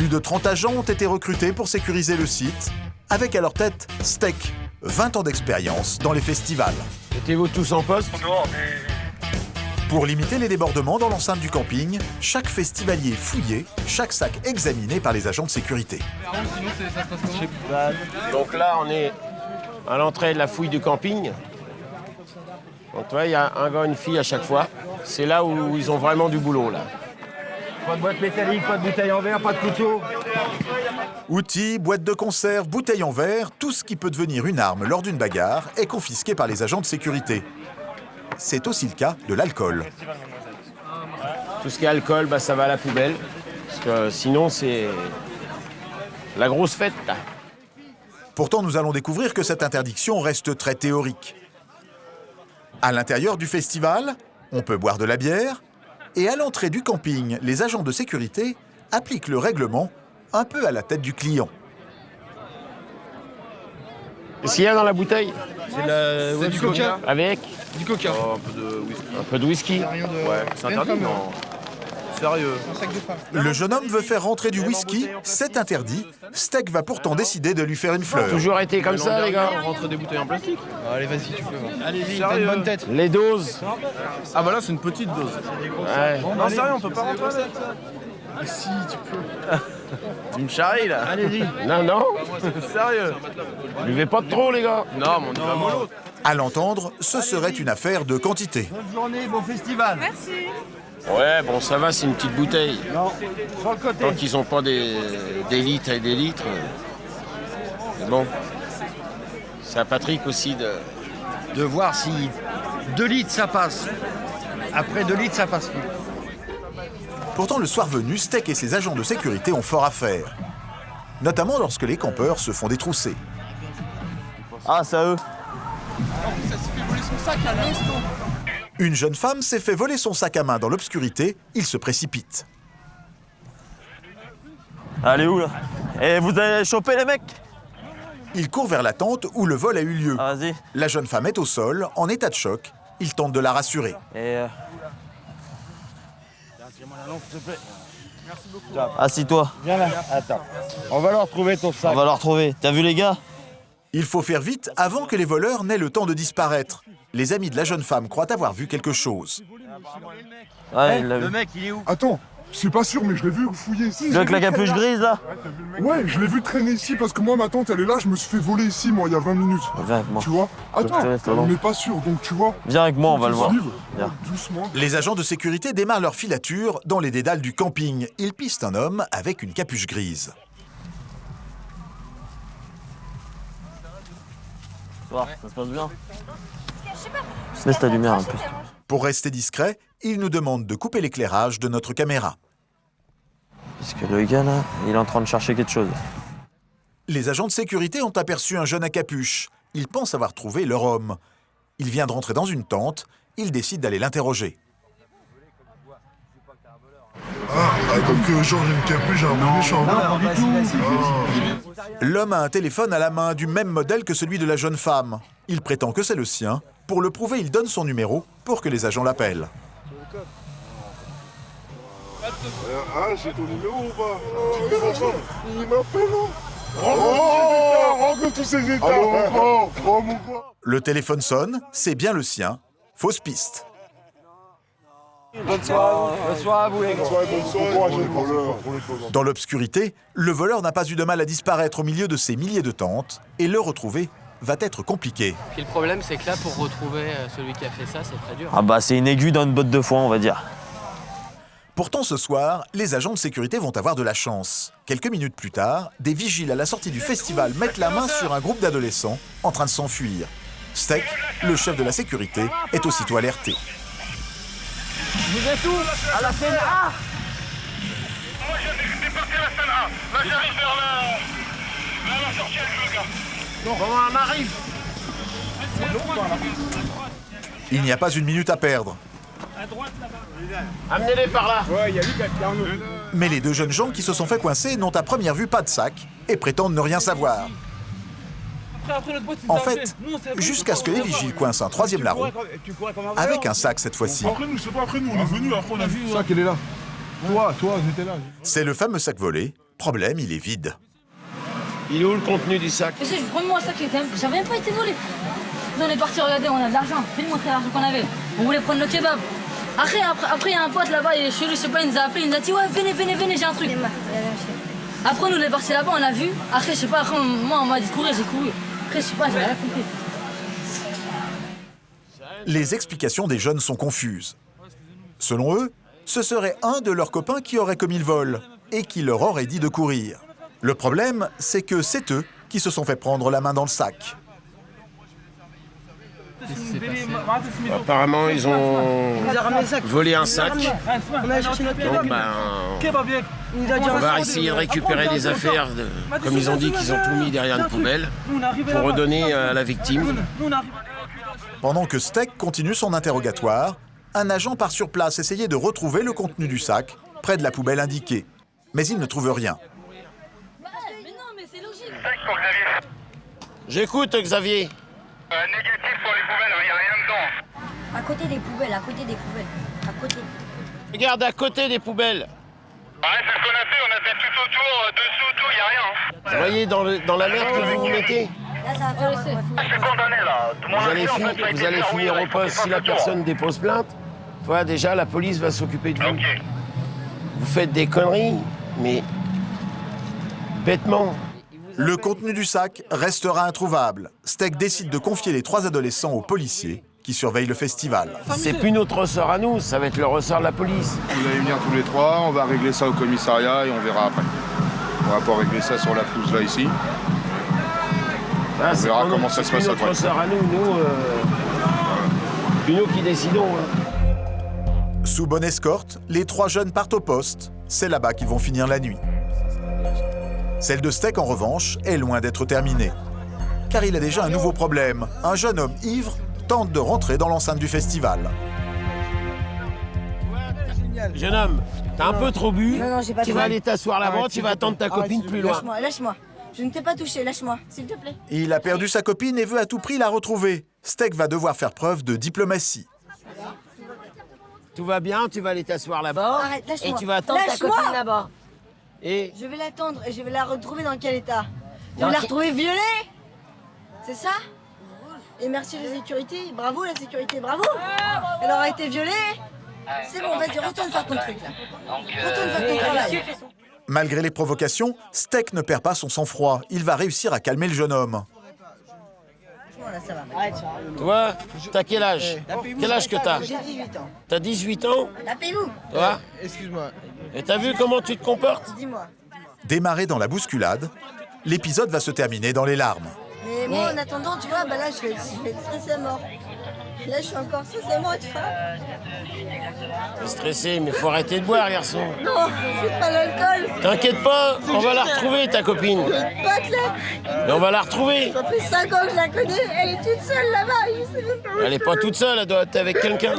Plus de 30 agents ont été recrutés pour sécuriser le site, avec à leur tête Steck, 20 ans d'expérience dans les festivals. Étiez-vous tous en poste? Pour limiter les débordements dans l'enceinte du camping, chaque festivalier fouillé, chaque sac examiné par les agents de sécurité. Donc là, on est à l'entrée de la fouille du camping. Donc tu vois, il y a un gars, une fille à chaque fois. C'est là où ils ont vraiment du boulot, là. Pas de boîte métallique, pas de bouteille en verre, pas de couteau. Outils, boîtes de conserve, bouteilles en verre, tout ce qui peut devenir une arme lors d'une bagarre est confisqué par les agents de sécurité. C'est aussi le cas de l'alcool. Tout ce qui est alcool, bah, ça va à la poubelle. Parce que sinon, c'est la grosse fête, là. Pourtant, nous allons découvrir que cette interdiction reste très théorique. À l'intérieur du festival, on peut boire de la bière, et à l'entrée du camping, les agents de sécurité appliquent le règlement un peu à la tête du client. Qu'est-ce qu'il y a dans la bouteille? C'est du coca. Avec Du coca. Oh, un peu de whisky. un peu de whisky. Ouais, c'est interdit, non? Sérieux? Le jeune homme veut faire rentrer du whisky, c'est interdit. Steck va pourtant décider de lui faire une fleur. Toujours été comme ça, les gars. On rentre des bouteilles en plastique. Allez, vas-y, tu peux. Allez-y, t'as Sérieux? une bonne tête. Les doses. Ah bah là, c'est une petite dose. Ouais. Non, sérieux, on peut pas rentrer avec. Si, tu peux. Tu me charries, là? Allez-y. Non, non. Sérieux? Buvez pas trop, les gars. Non, mais on y va mollo. À l'entendre, ce serait une affaire de quantité. Bonne journée, bon festival. Ouais, bon, ça va, c'est une petite bouteille. Non, sur le côté. Tant qu'ils ont pas des litres et des litres. Mais bon. C'est à Patrick aussi De voir si 2 litres ça passe. Après 2 litres ça passe plus. Pourtant, le soir venu, Steck et ses agents de sécurité ont fort à faire. Notamment lorsque les campeurs se font détrousser. Ah, c'est à eux. Une jeune femme s'est fait voler son sac à main dans l'obscurité, il se précipite. Allez où là? Et vous allez choper les mecs? Il court vers la tente où le vol a eu lieu. Ah, vas-y. La jeune femme est au sol, en état de choc. Il tente de la rassurer. Et assis-toi. Viens là. Attends. On va leur retrouver ton On sac. va le retrouver. T'as vu les gars? Il faut faire vite avant que les voleurs n'aient le temps de disparaître. Les amis de la jeune femme croient avoir vu quelque chose. Ouais, il l'a vu. Le mec, il est où? Attends, je suis pas sûr, mais je l'ai vu fouiller ici. Le avec la capuche grise là? Ouais, je l'ai vu traîner ici parce que moi, ma tante, elle est là, je me suis fait voler ici, moi, il y a 20 minutes. Viens avec moi. Tu vois? Attends, te laisse, on non. n'est pas sûr, donc tu vois. Viens avec moi, on va le voir. Suivre, Viens. doucement. Les agents de sécurité démarrent leur filature dans les dédales du camping. Ils pistent un homme avec une capuche grise. Ça se passe bien? Laisse ta lumière un peu. Pour rester discret, il nous demande de couper l'éclairage de notre caméra. Parce que le gars là, il est en train de chercher quelque chose. Les agents de sécurité ont aperçu un jeune à capuche. Ils pensent avoir trouvé leur homme. Il vient de rentrer dans une tente. Ils décident d'aller l'interroger. Comme que genre j'ai une capuche, j'ai un bon méchant. L'homme a un téléphone à la main du même modèle que celui de la jeune femme. Il prétend que c'est le sien. Pour le prouver, il donne son numéro pour que les agents l'appellent. Ah, j'ai ton numéro ou pas? Il m'appelle, hein? Oh, rentre tous ces états. Oh, mon gars. Le téléphone sonne, c'est bien le sien. Fausse piste. Bonne soirée à vous les gars. Bonne soirée, les voleurs. Dans l'obscurité, le voleur n'a pas eu de mal à disparaître au milieu de ces milliers de tentes et le retrouver va être compliqué. Puis le problème, c'est que là, pour retrouver celui qui a fait ça, c'est très dur. Ah bah c'est une aiguille dans une botte de foin, on va dire. Pourtant, ce soir, les agents de sécurité vont avoir de la chance. Quelques minutes plus tard, des vigiles à la sortie du festival mettent la main sur un groupe d'adolescents en train de s'enfuir. Steck, le chef de la sécurité, est aussitôt alerté. Vous êtes où? À la scène A? Moi, je débarque à la salle A. Là, j'arrive vers la sortie avec le gars. Bon, on arrive. Il n'y a pas une minute à perdre. Amenez-les par là. Mais les deux jeunes gens qui se sont fait coincer n'ont à première vue pas de sac et prétendent ne rien savoir. En fait, jusqu'à ce que les vigiles coincent un troisième larron, avec un sac cette fois-ci. Après nous, c'est pas après nous, on est venus, après on a vu. Le sac, il est là. Toi, j'étais là. C'est le fameux sac volé Problème, il est vide. Il est où le contenu du sac? Mais c'est le premier mois ça qui était. Ça n'a même pas été volé. Nous on est partis regarder, on a de l'argent. Fais-nous montrer l'argent qu'on avait. On voulait prendre le kebab. Après, il y a un pote là-bas, il est chez lui, je sais pas, il nous a appelé, il nous a dit ouais, venez, j'ai un truc. Après, nous on est partis là-bas, on a vu. Après, je sais pas, moi on m'a dit de courir, j'ai couru. Après, je sais pas, j'ai rien compris. Les explications des jeunes sont confuses. Selon eux, ce serait un de leurs copains qui aurait commis le vol et qui leur aurait dit de courir. Le problème, c'est que c'est eux qui se sont fait prendre la main dans le sac. Apparemment, ils ont volé un sac. Donc, on va essayer de récupérer des affaires, comme ils ont dit qu'ils ont tout mis derrière une poubelle, pour redonner à la victime. Pendant que Steck continue son interrogatoire, un agent part sur place essayer de retrouver le contenu du sac, près de la poubelle indiquée. Mais il ne trouve rien. Mais non, mais c'est logique. J'écoute, Xavier. Négatif pour les poubelles, il n'y a rien dedans. À côté des poubelles, à côté. Regarde, à côté des poubelles. Ouais, c'est ce qu'on a fait, on a fait tout autour, dessous, tout, il n'y a rien. Vous voyez dans la merde que vous vous mettez? Là, ça va faire Je suis condamné là. Vous allez finir au poste. Si la personne dépose plainte, voilà, déjà la police va s'occuper de vous. Ok. Vous faites des conneries, mais bêtement. Le contenu du sac restera introuvable. Steck décide de confier les 3 adolescents aux policiers qui surveillent le festival. C'est plus notre ressort à nous, ça va être le ressort de la police. Vous allez venir tous les 3, on va régler ça au commissariat et on verra après. On va pas régler ça sur la pelouse là ici. Ah, On verra comment ça se passe C'est notre après. ressort à nous, plus nous qui décidons. Hein. Sous bonne escorte, les 3 jeunes partent au poste. C'est là-bas qu'ils vont finir la nuit. Celle de Steck, en revanche, est loin d'être terminée. Car il a déjà un nouveau problème. Un jeune homme ivre tente de rentrer dans l'enceinte du festival. Jeune homme, t'as un peu trop bu. Non, j'ai pas tu trop vas bu. aller t'asseoir là-bas, tu vas attendre ta copine plus loin. Lâche-moi. Je ne t'ai pas touché, lâche-moi, s'il te plaît. Il a perdu sa copine et veut à tout prix la retrouver. Steck va devoir faire preuve de diplomatie. Tout va bien, tu vas aller t'asseoir là-bas. Arrête, lâche-moi. Et tu vas attendre ta Lâche-moi. copine là-bas. Et Je vais l'attendre et je vais la retrouver dans quel état? Je vais la retrouver violée. C'est ça? Et merci la sécurité, bravo la sécurité, bravo. Elle aura été violée. C'est bon, vas-y, retourne faire ton truc là. Retourne faire ton travail. Malgré les provocations, Steck ne perd pas son sang-froid. Il va réussir à calmer le jeune homme. Franchement, là, ça va. toi, t'as quel âge? Quel âge que t'as? J'ai 18 ans. T'as 18 ans? Tapez-vous. Toi? Excuse-moi. Et t'as vu comment tu te comportes? Dis-moi. Démarré dans la bousculade, l'épisode va se terminer dans les larmes. Mais moi, en attendant, tu vois, bah là, je vais être stressée à mort. Là, je suis encore stressée à mort, tu vois. T'es stressé, mais faut arrêter de boire, garçon. Non, c'est pas l'alcool. T'inquiète pas, on va la retrouver, ta copine. J'ai une pote là. Et on va la retrouver. Ça fait 5 ans que je la connais. Elle est toute seule là-bas. Je sais même pas où Elle est pas toute seule, elle doit être avec quelqu'un.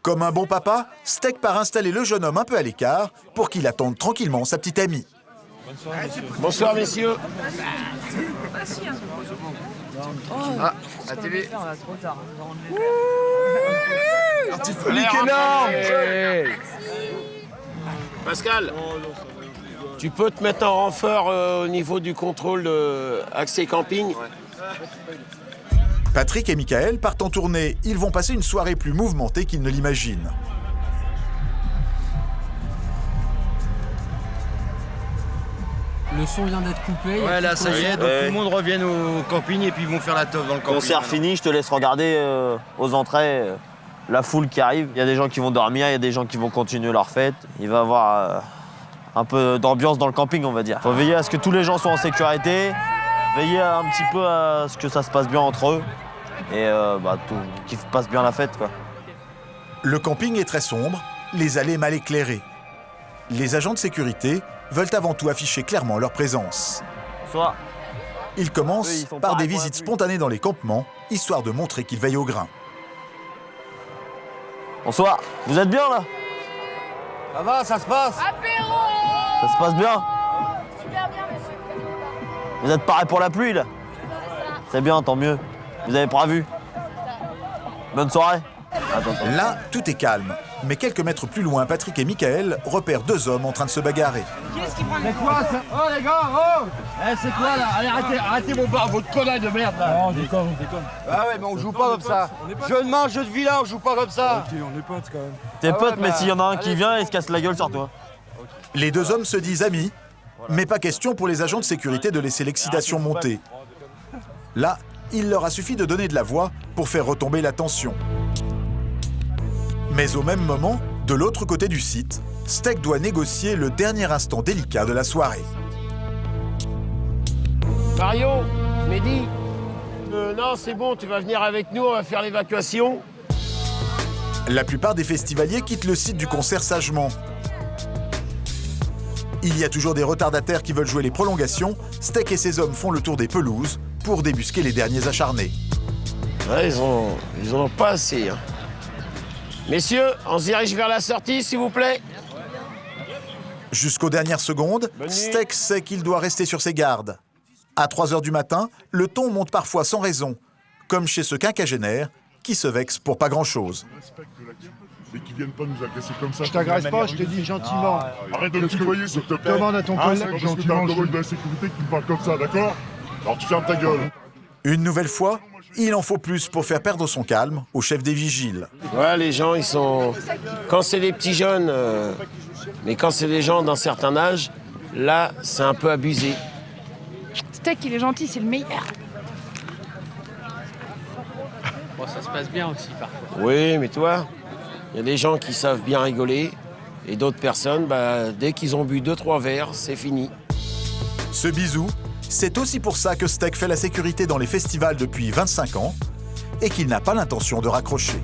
Comme un bon papa, Steck part installer le jeune homme un peu à l'écart pour qu'il attende tranquillement sa petite amie. Bonsoir, messieurs. Ah, la télé. Allez, énorme. Pascal, tu peux te mettre en renfort au niveau du contrôle accès camping. Patrick et Michael partent en tournée. Ils vont passer une soirée plus mouvementée qu'ils ne l'imaginent. Le son vient d'être coupé. Ouais, là, ça y est, donc tout le monde revient au camping et puis ils vont faire la teuf dans le camping. Concert fini, je te laisse regarder aux entrées la foule qui arrive. Il y a des gens qui vont dormir, il y a des gens qui vont continuer leur fête. Il va y avoir un peu d'ambiance dans le camping, on va dire. Faut veiller à ce que tous les gens soient en sécurité, veiller un petit peu à ce que ça se passe bien entre eux et qu'ils passent bien la fête, quoi. Le camping est très sombre, les allées mal éclairées. Les agents de sécurité veulent avant tout afficher clairement leur présence. Soit. Ils Eux, ils commencent sont par des pareils pour la visites pluie. spontanées dans les campements, histoire de montrer qu'ils veillent au grain. Bonsoir. Vous êtes bien là? Ça va, ça se passe. Ça se passe bien? Super bien, monsieur. Vous êtes parés pour la pluie là? C'est bien, tant mieux. Vous avez prévu? Bonne soirée. Attends. Là, tout est calme. Mais quelques mètres plus loin, Patrick et Michael repèrent 2 hommes en train de se bagarrer. C'est quoi ça? Oh les gars, oh! C'est quoi là? Allez, arrêtez votre connerie de merde là! Non, on déconne. Ah ouais, mais on joue pas comme ça! Jeu de main, jeu de vilain, on joue pas comme ça! Ok, on est potes quand même. T'es pote, mais s'il y en a un qui vient, il se casse la gueule sur toi. Les 2 hommes se disent amis, mais pas question pour les agents de sécurité de laisser l'excitation monter. Là, il leur a suffi de donner de la voix pour faire retomber la tension. Mais au même moment, de l'autre côté du site, Steck doit négocier le dernier instant délicat de la soirée. Mario, Mehdi, non, c'est bon, tu vas venir avec nous, on va faire l'évacuation. La plupart des festivaliers quittent le site du concert sagement. Il y a toujours des retardataires qui veulent jouer les prolongations. Steck et ses hommes font le tour des pelouses pour débusquer les derniers acharnés. Ouais, ils en ont pas assez. Hein. Messieurs, on se dirige vers la sortie, s'il vous plaît. Jusqu'aux dernières secondes, Steck sait qu'il doit rester sur ses gardes. À 3 h du matin, le ton monte parfois sans raison, comme chez ce quinquagénaire qui se vexe pour pas grand-chose. Mais qui viennent pas nous agresser comme ça. Je t'agresse pas, je te dis gentiment. Arrête de me tutoyer, s'il te plaît. Demande à ton collègue c'est parce que t'as un collègue de la sécurité qui me parle comme ça, d'accord? Alors tu fermes ta gueule. Une nouvelle fois, il en faut plus pour faire perdre son calme au chef des vigiles. Ouais, les gens, ils sont... Quand c'est des petits jeunes, mais quand c'est des gens d'un certain âge, là, c'est un peu abusé. Steck, il est gentil, c'est le meilleur. Bon, ça se passe bien aussi parfois. Oui, mais toi, il y a des gens qui savent bien rigoler, et d'autres personnes, dès qu'ils ont bu 2-3 verres, c'est fini. Ce bisou, c'est aussi pour ça que Steck fait la sécurité dans les festivals depuis 25 ans et qu'il n'a pas l'intention de raccrocher.